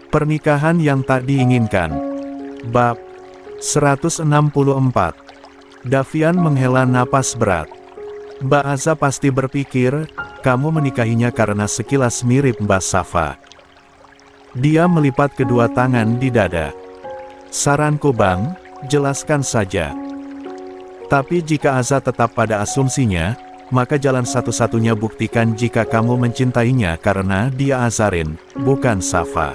Pernikahan yang tak diinginkan. Bab 164. Davian menghela napas berat. Mbak Aza pasti berpikir, kamu menikahinya karena sekilas mirip Mbak Safa. Dia melipat kedua tangan di dada. Saranku Bang, jelaskan saja. Tapi jika Aza tetap pada asumsinya, maka jalan satu-satunya buktikan jika kamu mencintainya karena dia Azarin, bukan Safa.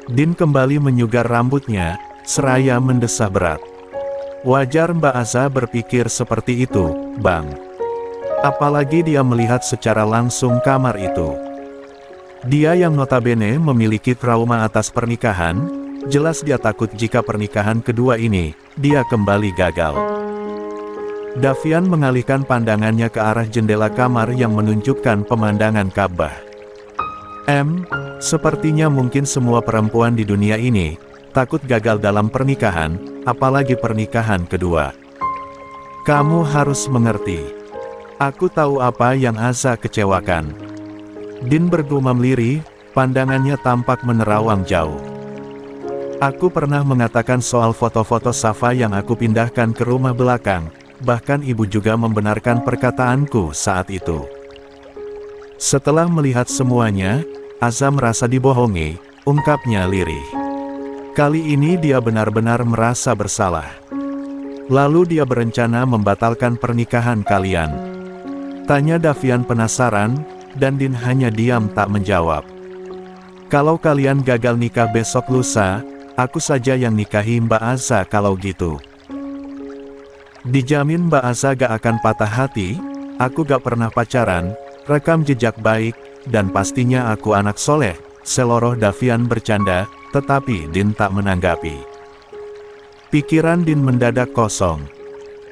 Din kembali menyugar rambutnya, seraya mendesah berat. Wajar Mbak Aza berpikir seperti itu, Bang. Apalagi dia melihat secara langsung kamar itu. Dia yang notabene memiliki trauma atas pernikahan, jelas dia takut jika pernikahan kedua ini, dia kembali gagal. Davian mengalihkan pandangannya ke arah jendela kamar yang menunjukkan pemandangan Ka'bah. Sepertinya mungkin semua perempuan di dunia ini, takut gagal dalam pernikahan, apalagi pernikahan kedua. Kamu harus mengerti. Aku tahu apa yang Aza kecewakan. Din bergumam lirih, pandangannya tampak menerawang jauh. Aku pernah mengatakan soal foto-foto Safa yang aku pindahkan ke rumah belakang, bahkan ibu juga membenarkan perkataanku saat itu. Setelah melihat semuanya, Aza merasa dibohongi, ungkapnya lirih. Kali ini dia benar-benar merasa bersalah. Lalu dia berencana membatalkan pernikahan kalian. Tanya Davian penasaran, dan Din hanya diam tak menjawab. Kalau kalian gagal nikah besok lusa, aku saja yang nikahi Mbak Aza kalau gitu. Dijamin Mbak Aza gak akan patah hati, aku gak pernah pacaran, rekam jejak baik, dan pastinya aku anak soleh, seloroh Davian bercanda, tetapi Din tak menanggapi. Pikiran Din mendadak kosong.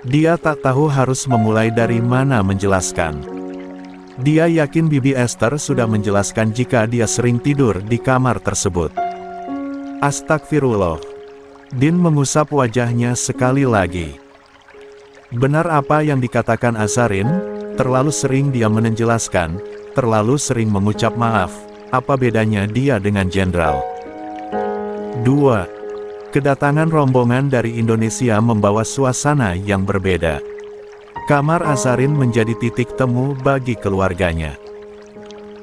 Dia tak tahu harus memulai dari mana menjelaskan. Dia yakin Bibi Esther sudah menjelaskan jika dia sering tidur di kamar tersebut. Astagfirullah. Din mengusap wajahnya sekali lagi. Benar apa yang dikatakan Azarin, terlalu sering dia menjelaskan, terlalu sering mengucap maaf, apa bedanya dia dengan jenderal? 2. Kedatangan rombongan dari Indonesia membawa suasana yang berbeda. Kamar Azarin menjadi titik temu bagi keluarganya.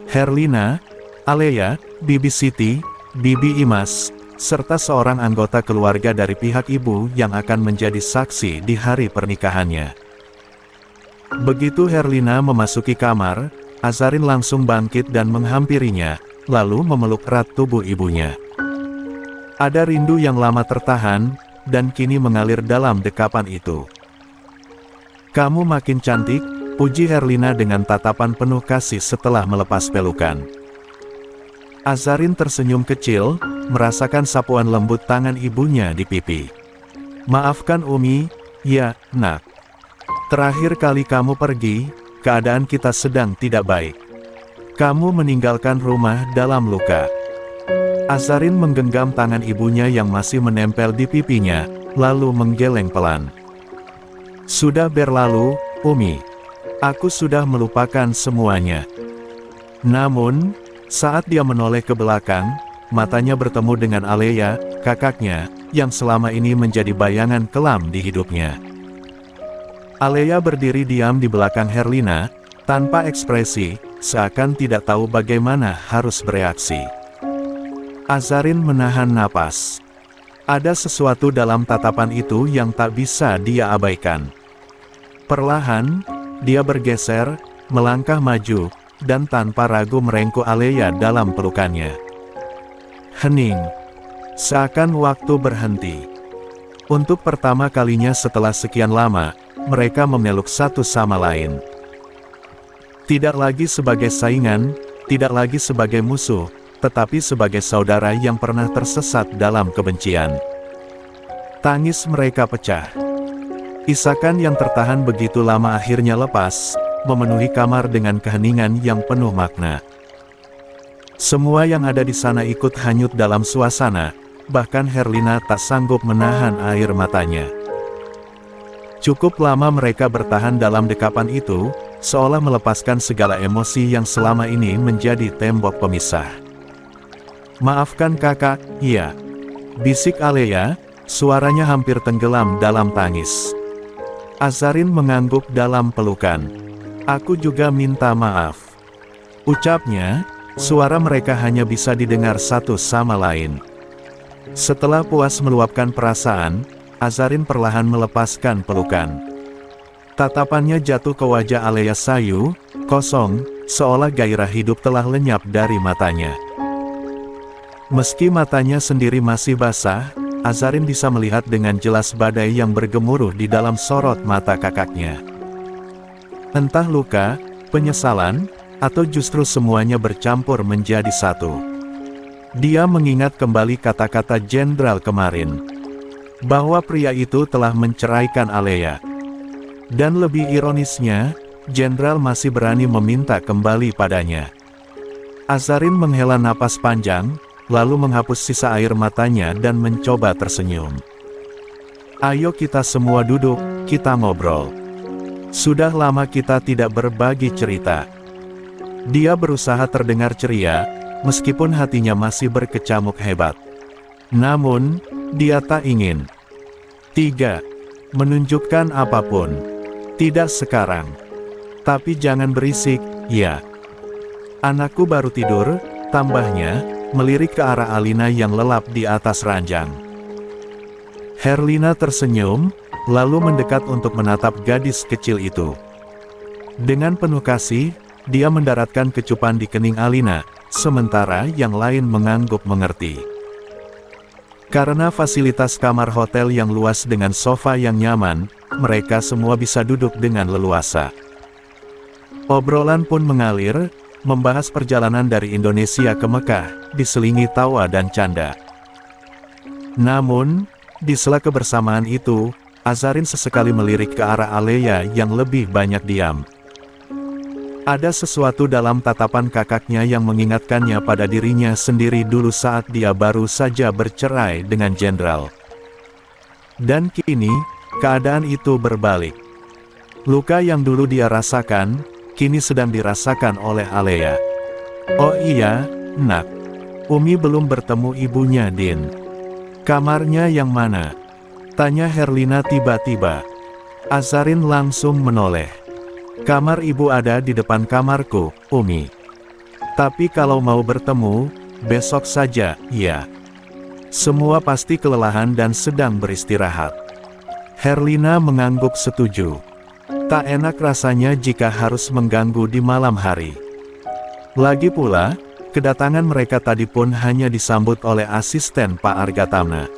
Herlina, Alea, Bibi Siti, Bibi Imas, serta seorang anggota keluarga dari pihak ibu yang akan menjadi saksi di hari pernikahannya. Begitu Herlina memasuki kamar, Azarin langsung bangkit dan menghampirinya, lalu memeluk erat tubuh ibunya. Ada rindu yang lama tertahan, dan kini mengalir dalam dekapan itu. Kamu makin cantik, puji Herlina dengan tatapan penuh kasih setelah melepas pelukan. Azarin tersenyum kecil, merasakan sapuan lembut tangan ibunya di pipi. Maafkan Umi, ya, nak. Terakhir kali kamu pergi, keadaan kita sedang tidak baik. Kamu meninggalkan rumah dalam luka. Azarin menggenggam tangan ibunya yang masih menempel di pipinya, lalu menggeleng pelan. Sudah berlalu, Umi. Aku sudah melupakan semuanya. Namun, saat dia menoleh ke belakang, matanya bertemu dengan Alea, kakaknya, yang selama ini menjadi bayangan kelam di hidupnya. Alea berdiri diam di belakang Herlina, tanpa ekspresi, seakan tidak tahu bagaimana harus bereaksi. Azarin menahan napas. Ada sesuatu dalam tatapan itu yang tak bisa dia abaikan. Perlahan, dia bergeser, melangkah maju, dan tanpa ragu merengkuh Alea dalam pelukannya. Hening. Seakan waktu berhenti. Untuk pertama kalinya setelah sekian lama, mereka memeluk satu sama lain. Tidak lagi sebagai saingan, tidak lagi sebagai musuh, tetapi sebagai saudara yang pernah tersesat dalam kebencian. Tangis mereka pecah. Isakan yang tertahan begitu lama akhirnya lepas, memenuhi kamar dengan keheningan yang penuh makna. Semua yang ada di sana ikut hanyut dalam suasana, bahkan Herlina tak sanggup menahan air matanya. Cukup lama mereka bertahan dalam dekapan itu, seolah melepaskan segala emosi yang selama ini menjadi tembok pemisah. Maafkan kakak, iya. Bisik Alea, suaranya hampir tenggelam dalam tangis. Azarin mengangguk dalam pelukan. Aku juga minta maaf. Ucapnya, suara mereka hanya bisa didengar satu sama lain. Setelah puas meluapkan perasaan, Azarin perlahan melepaskan pelukan. Tatapannya jatuh ke wajah Alea sayu, kosong, seolah gairah hidup telah lenyap dari matanya. Meski matanya sendiri masih basah, Azarin bisa melihat dengan jelas badai yang bergemuruh di dalam sorot mata kakaknya. Entah luka, penyesalan, atau justru semuanya bercampur menjadi satu. Dia mengingat kembali kata-kata jenderal kemarin, bahwa pria itu telah menceraikan Alea. Dan lebih ironisnya, jenderal masih berani meminta kembali padanya. Azarin menghela napas panjang, lalu menghapus sisa air matanya dan mencoba tersenyum. Ayo kita semua duduk, kita ngobrol. Sudah lama kita tidak berbagi cerita. Dia berusaha terdengar ceria, meskipun hatinya masih berkecamuk hebat. Namun, dia tak ingin. 3. Menunjukkan apapun. Tidak sekarang. Tapi jangan berisik, ya. Anakku baru tidur, tambahnya, melirik ke arah Alina yang lelap di atas ranjang. Herlina tersenyum, lalu mendekat untuk menatap gadis kecil itu. Dengan penuh kasih, dia mendaratkan kecupan di kening Alina, sementara yang lain mengangguk mengerti. Karena fasilitas kamar hotel yang luas dengan sofa yang nyaman, mereka semua bisa duduk dengan leluasa. Obrolan pun mengalir, membahas perjalanan dari Indonesia ke Mekah, diselingi tawa dan canda. Namun, di sela kebersamaan itu, Azarin sesekali melirik ke arah Alea yang lebih banyak diam. Ada sesuatu dalam tatapan kakaknya yang mengingatkannya pada dirinya sendiri dulu saat dia baru saja bercerai dengan jenderal. Dan kini, keadaan itu berbalik. Luka yang dulu dia rasakan, kini sedang dirasakan oleh Alea. Oh iya, nak. Umi belum bertemu ibunya, Din. Kamarnya yang mana? Tanya Herlina tiba-tiba. Azarin langsung menoleh. Kamar ibu ada di depan kamarku, Umi. Tapi kalau mau bertemu, besok saja, ya. Semua pasti kelelahan dan sedang beristirahat. Herlina mengangguk setuju. Tak enak rasanya jika harus mengganggu di malam hari. Lagi pula, kedatangan mereka tadi pun hanya disambut oleh asisten Pak Argatamna.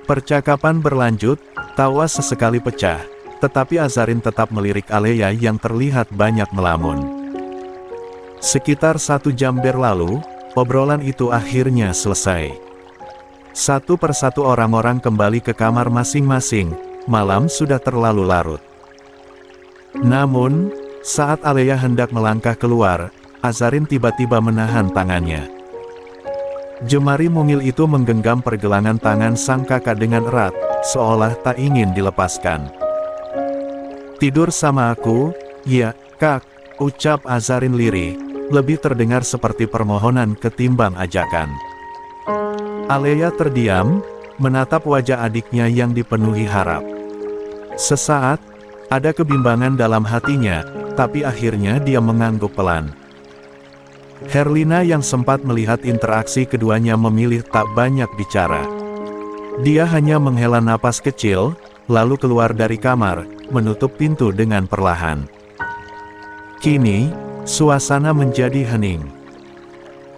Percakapan berlanjut, tawa sesekali pecah. Tetapi Azarin tetap melirik Alea yang terlihat banyak melamun. Sekitar 1 jam berlalu, obrolan itu akhirnya selesai. Satu persatu orang-orang kembali ke kamar masing-masing, malam sudah terlalu larut. Namun, saat Alea hendak melangkah keluar, Azarin tiba-tiba menahan tangannya. Jemari mungil itu menggenggam pergelangan tangan sang kakak dengan erat, seolah tak ingin dilepaskan. Tidur sama aku, ya, kak, ucap Azarin lirih, lebih terdengar seperti permohonan ketimbang ajakan. Alea terdiam, menatap wajah adiknya yang dipenuhi harap. Sesaat, ada kebimbangan dalam hatinya, tapi akhirnya dia mengangguk pelan. Herlina yang sempat melihat interaksi keduanya memilih tak banyak bicara. Dia hanya menghela napas kecil, lalu keluar dari kamar, menutup pintu dengan perlahan. Kini, suasana menjadi hening.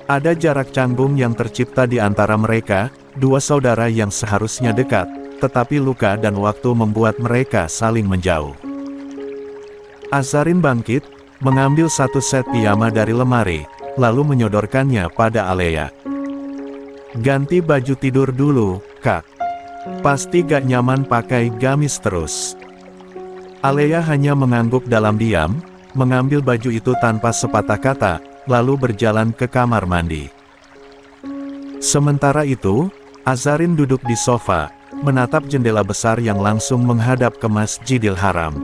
Ada jarak canggung yang tercipta di antara mereka, dua saudara yang seharusnya dekat, tetapi luka dan waktu membuat mereka saling menjauh. Azarin bangkit, mengambil satu set piyama dari lemari, lalu menyodorkannya pada Alea. Ganti baju tidur dulu, kak. Pasti gak nyaman pakai gamis terus. Alea hanya mengangguk dalam diam, mengambil baju itu tanpa sepatah kata, lalu berjalan ke kamar mandi. Sementara itu, Azarin duduk di sofa, menatap jendela besar yang langsung menghadap ke Masjidil Haram.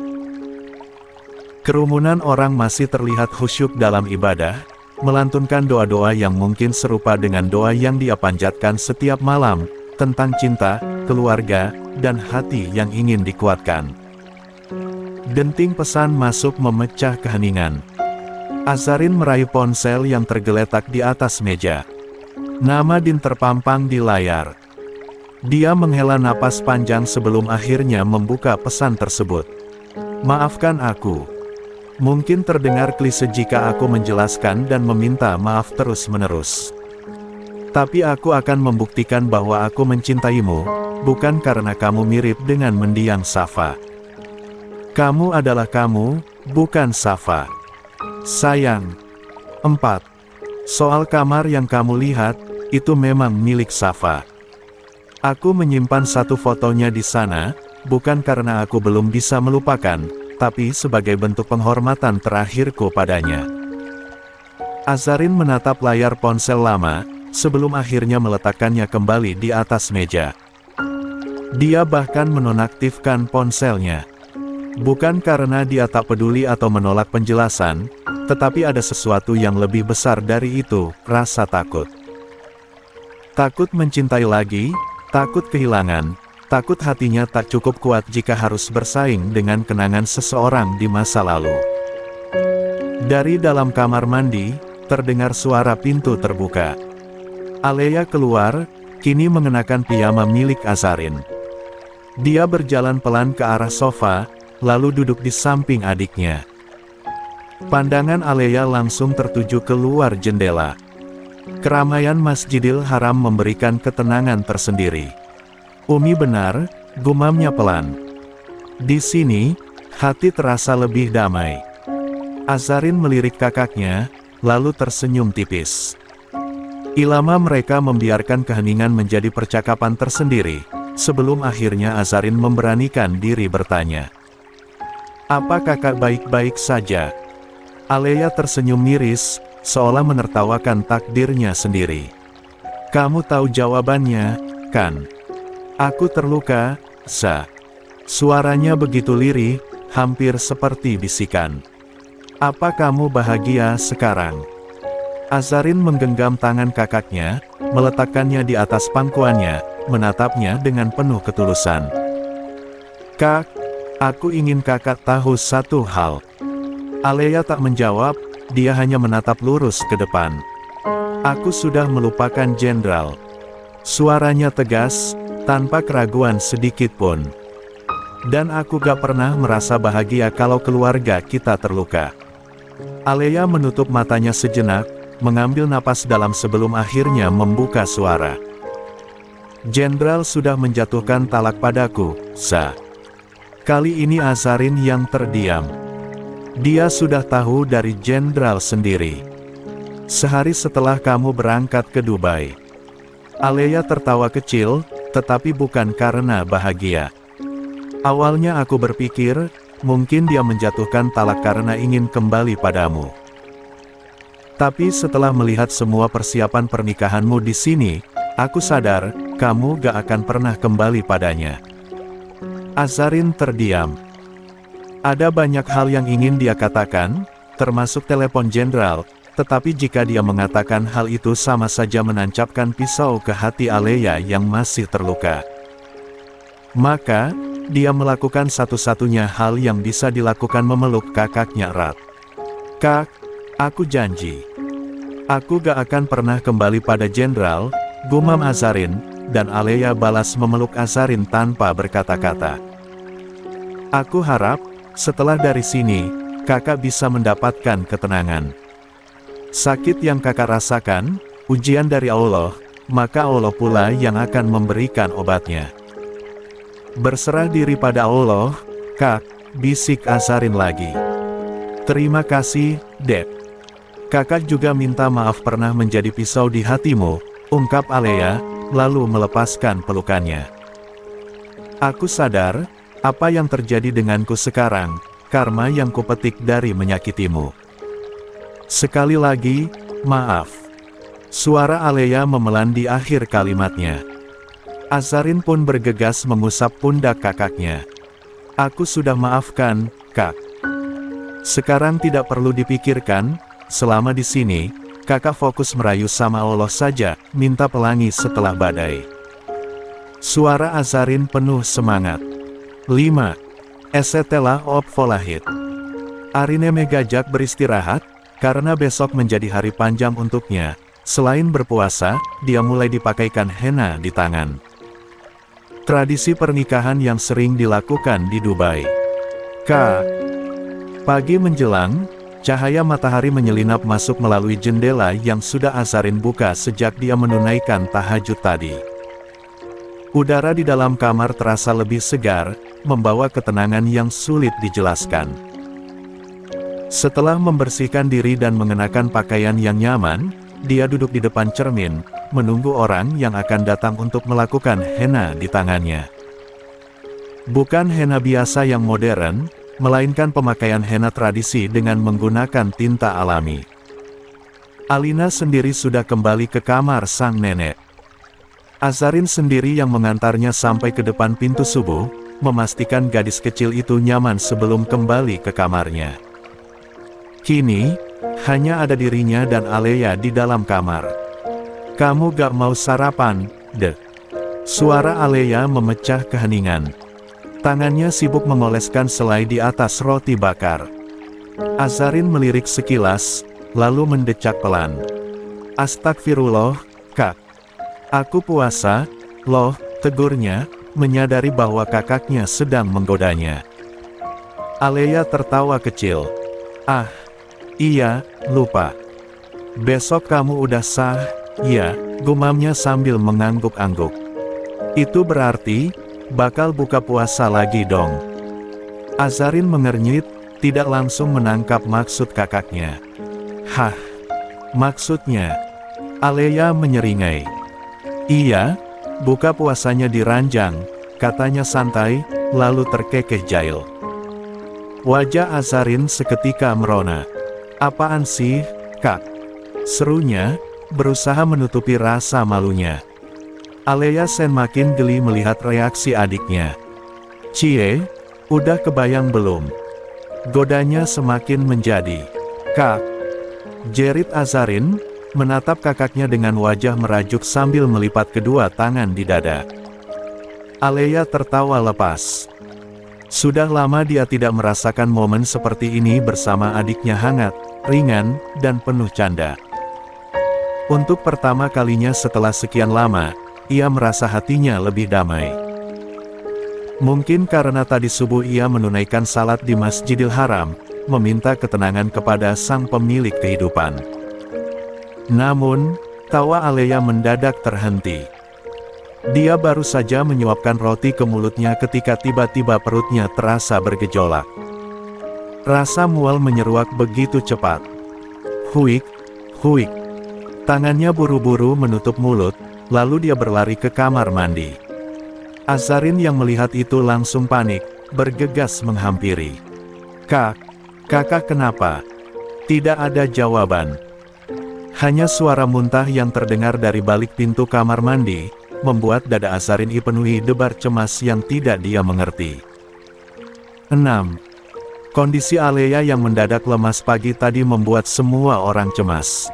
Kerumunan orang masih terlihat khusyuk dalam ibadah, melantunkan doa-doa yang mungkin serupa dengan doa yang dia panjatkan setiap malam, tentang cinta, keluarga, dan hati yang ingin dikuatkan. Denting pesan masuk memecah keheningan. Azarin meraih ponsel yang tergeletak di atas meja. Nama Din terpampang di layar. Dia menghela napas panjang sebelum akhirnya membuka pesan tersebut. Maafkan aku. Mungkin terdengar klise jika aku menjelaskan dan meminta maaf terus-menerus. Tapi aku akan membuktikan bahwa aku mencintaimu, bukan karena kamu mirip dengan mendiang Safa. Kamu adalah kamu, bukan Safa. Sayang. 4. Soal kamar yang kamu lihat, itu memang milik Safa. Aku menyimpan satu fotonya di sana, bukan karena aku belum bisa melupakan, tapi sebagai bentuk penghormatan terakhirku padanya. Azarin menatap layar ponsel lama, sebelum akhirnya meletakkannya kembali di atas meja. Dia bahkan menonaktifkan ponselnya. Bukan karena dia tak peduli atau menolak penjelasan, tetapi ada sesuatu yang lebih besar dari itu, rasa takut. Takut mencintai lagi, takut kehilangan, takut hatinya tak cukup kuat jika harus bersaing dengan kenangan seseorang di masa lalu. Dari dalam kamar mandi, terdengar suara pintu terbuka. Alea keluar, kini mengenakan piyama milik Azarin. Dia berjalan pelan ke arah sofa, lalu duduk di samping adiknya. Pandangan Alea langsung tertuju keluar jendela. Keramaian Masjidil Haram memberikan ketenangan tersendiri. Umi benar, gumamnya pelan. Di sini, hati terasa lebih damai. Azarin melirik kakaknya, lalu tersenyum tipis. Ilama mereka membiarkan keheningan menjadi percakapan tersendiri, sebelum akhirnya Azarin memberanikan diri bertanya. Apa kakak baik-baik saja? Alea tersenyum miris, seolah menertawakan takdirnya sendiri. Kamu tahu jawabannya, kan? Aku terluka, Sa. Suaranya begitu lirih, hampir seperti bisikan. Apa kamu bahagia sekarang? Azarin menggenggam tangan kakaknya, meletakkannya di atas pangkuannya, menatapnya dengan penuh ketulusan. Kak, aku ingin kakak tahu satu hal. Alea tak menjawab, dia hanya menatap lurus ke depan. Aku sudah melupakan Jenderal. Suaranya tegas, tanpa keraguan sedikit pun. Dan aku gak pernah merasa bahagia kalau keluarga kita terluka. Alea menutup matanya sejenak, mengambil napas dalam sebelum akhirnya membuka suara. Jenderal sudah menjatuhkan talak padaku, Sa. Kali ini Azarin yang terdiam. Dia sudah tahu dari Jenderal sendiri. Sehari setelah kamu berangkat ke Dubai. Alea tertawa kecil, tetapi bukan karena bahagia. Awalnya aku berpikir, mungkin dia menjatuhkan talak karena ingin kembali padamu. Tapi setelah melihat semua persiapan pernikahanmu di sini, aku sadar, kamu gak akan pernah kembali padanya. Azarin terdiam. Ada banyak hal yang ingin dia katakan, termasuk telepon Jenderal, tetapi jika dia mengatakan hal itu sama saja menancapkan pisau ke hati Alea yang masih terluka. Maka, dia melakukan satu-satunya hal yang bisa dilakukan, memeluk kakaknya erat. Kak, aku janji. Aku gak akan pernah kembali pada Jenderal, gumam Azarin, dan Alea balas memeluk Azarin tanpa berkata-kata. Aku harap, setelah dari sini, kakak bisa mendapatkan ketenangan. Sakit yang kakak rasakan, ujian dari Allah, maka Allah pula yang akan memberikan obatnya. Berserah diri pada Allah, Kak, bisik Azarin lagi. Terima kasih, Dep. Kakak juga minta maaf pernah menjadi pisau di hatimu, ungkap Alea, lalu melepaskan pelukannya. Aku sadar, apa yang terjadi denganku sekarang, karma yang kupetik dari menyakitimu. Sekali lagi, maaf. Suara Alea memelan di akhir kalimatnya. Azarin pun bergegas mengusap pundak kakaknya. Aku sudah maafkan, Kak. Sekarang tidak perlu dipikirkan, selama di sini, kakak fokus merayu sama Allah saja, minta pelangi setelah badai. Suara Azarin penuh semangat. 5. Setelah Volahid. Arine megajak beristirahat, karena besok menjadi hari panjang untuknya. Selain berpuasa, dia mulai dipakaikan henna di tangan. Tradisi pernikahan yang sering dilakukan di Dubai. Pagi menjelang, cahaya matahari menyelinap masuk melalui jendela yang sudah Azarin buka sejak dia menunaikan tahajud tadi. Udara di dalam kamar terasa lebih segar, membawa ketenangan yang sulit dijelaskan. Setelah membersihkan diri dan mengenakan pakaian yang nyaman, dia duduk di depan cermin, menunggu orang yang akan datang untuk melakukan henna di tangannya. Bukan henna biasa yang modern, melainkan pemakaian henna tradisi dengan menggunakan tinta alami. Alina sendiri sudah kembali ke kamar sang nenek. Azarin sendiri yang mengantarnya sampai ke depan pintu subuh, memastikan gadis kecil itu nyaman sebelum kembali ke kamarnya. Kini, hanya ada dirinya dan Alea di dalam kamar. "Kamu gak mau sarapan, deh?" Suara Alea memecah keheningan. Tangannya sibuk mengoleskan selai di atas roti bakar. Azarin melirik sekilas, lalu mendecak pelan. "Astagfirullah, Kak. Aku puasa, loh," tegurnya, menyadari bahwa kakaknya sedang menggodanya. Alea tertawa kecil. "Ah, iya, lupa. Besok kamu udah sah, ya," gumamnya sambil mengangguk-angguk. "Itu berarti, bakal buka puasa lagi dong." Azarin mengernyit, tidak langsung menangkap maksud kakaknya. "Hah? Maksudnya?" Alea menyeringai. "Iya, buka puasanya diranjang," katanya santai, lalu terkekeh jahil. Wajah Azarin seketika merona. "Apaan sih, Kak?" serunya, berusaha menutupi rasa malunya. Alea semakin geli melihat reaksi adiknya. "Cie, udah kebayang belum?" Godanya semakin menjadi. "Kak," jerit Azarin, menatap kakaknya dengan wajah merajuk sambil melipat kedua tangan di dada. Alea tertawa lepas. Sudah lama dia tidak merasakan momen seperti ini bersama adiknya, hangat, ringan, dan penuh canda. Untuk pertama kalinya setelah sekian lama, ia merasa hatinya lebih damai. Mungkin karena tadi subuh ia menunaikan salat di Masjidil Haram, meminta ketenangan kepada sang pemilik kehidupan. Namun, tawa Alea mendadak terhenti. Dia baru saja menyuapkan roti ke mulutnya ketika tiba-tiba perutnya terasa bergejolak. Rasa mual menyeruak begitu cepat. "Huik, huik." Tangannya buru-buru menutup mulut, lalu dia berlari ke kamar mandi. Azarin yang melihat itu langsung panik, bergegas menghampiri. Kakak kenapa?" Tidak ada jawaban. Hanya suara muntah yang terdengar dari balik pintu kamar mandi, membuat dada Azarin dipenuhi debar cemas yang tidak dia mengerti. 6. Kondisi Alea yang mendadak lemas pagi tadi membuat semua orang cemas.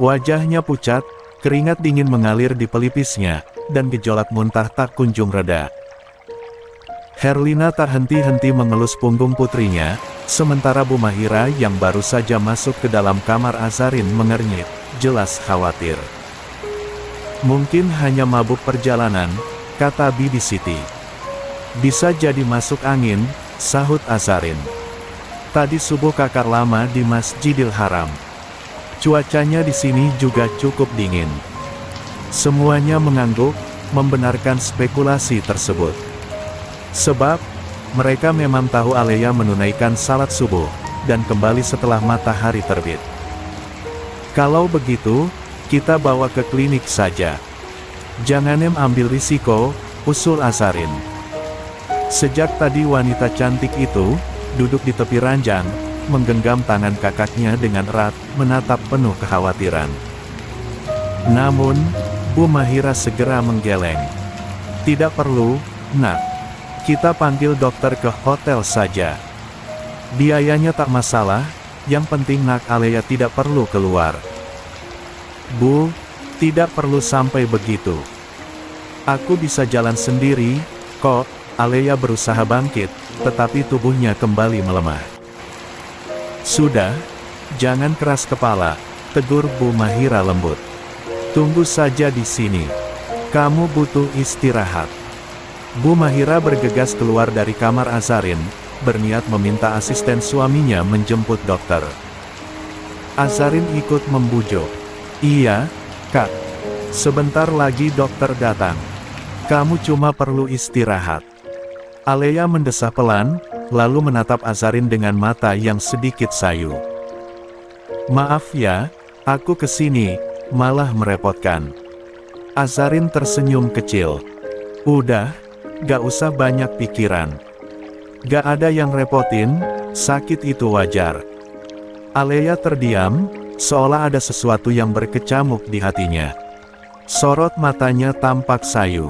Wajahnya pucat, keringat dingin mengalir di pelipisnya, dan gejolak muntah tak kunjung reda. Herlina tak henti-henti mengelus punggung putrinya, sementara Bu Mahira yang baru saja masuk ke dalam kamar Azarin mengernyit, jelas khawatir. "Mungkin hanya mabuk perjalanan," kata Bibi Siti. "Bisa jadi masuk angin," sahut Azarin. "Tadi subuh kakak lama di Masjidil Haram. Cuacanya di sini juga cukup dingin." Semuanya mengangguk, membenarkan spekulasi tersebut. Sebab, mereka memang tahu Alea menunaikan salat subuh, dan kembali setelah matahari terbit. "Kalau begitu, kita bawa ke klinik saja. Jangan ambil risiko," usul Azarin. Sejak tadi wanita cantik itu, duduk di tepi ranjang, menggenggam tangan kakaknya dengan erat, menatap penuh kekhawatiran. Namun, Bu Mahira segera menggeleng. "Tidak perlu, Nak. Kita panggil dokter ke hotel saja. Biayanya tak masalah, yang penting Nak Alea tidak perlu keluar." Bu, tidak perlu sampai begitu. Aku bisa jalan sendiri, kok. Alea berusaha bangkit, tetapi tubuhnya kembali melemah. Sudah, jangan keras kepala, tegur Bu Mahira lembut. Tunggu saja di sini. Kamu butuh istirahat. Bu Mahira bergegas keluar dari kamar Azarin, berniat meminta asisten suaminya menjemput dokter. Azarin ikut membujuk. Iya, Kak. Sebentar lagi dokter datang. Kamu cuma perlu istirahat. Alea mendesah pelan, lalu menatap Azarin dengan mata yang sedikit sayu. Maaf ya, aku kesini, malah merepotkan. Azarin tersenyum kecil. Udah, gak usah banyak pikiran. Gak ada yang repotin, sakit itu wajar. Alea terdiam, seolah ada sesuatu yang berkecamuk di hatinya. Sorot matanya tampak sayu.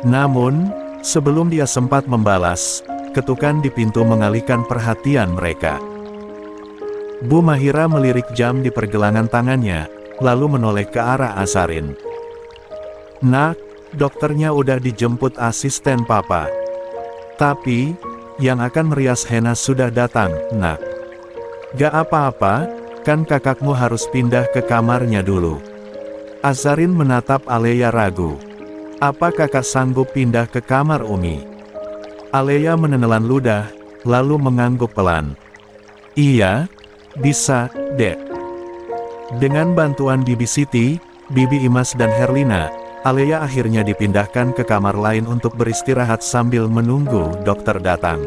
Namun, sebelum dia sempat membalas, ketukan di pintu mengalihkan perhatian mereka. Bu Mahira melirik jam di pergelangan tangannya, lalu menoleh ke arah Azarin. Nak, dokternya udah dijemput asisten papa. Tapi, yang akan merias henna sudah datang, nak. Gak apa-apa, kan kakakmu harus pindah ke kamarnya dulu. Azarin menatap Alea ragu. Apa kakak sanggup pindah ke kamar Umi? Alea menelan ludah, lalu mengangguk pelan. Iya, bisa, Dek. Dengan bantuan Bibi Siti, Bibi Imas dan Herlina, Alea akhirnya dipindahkan ke kamar lain untuk beristirahat sambil menunggu dokter datang.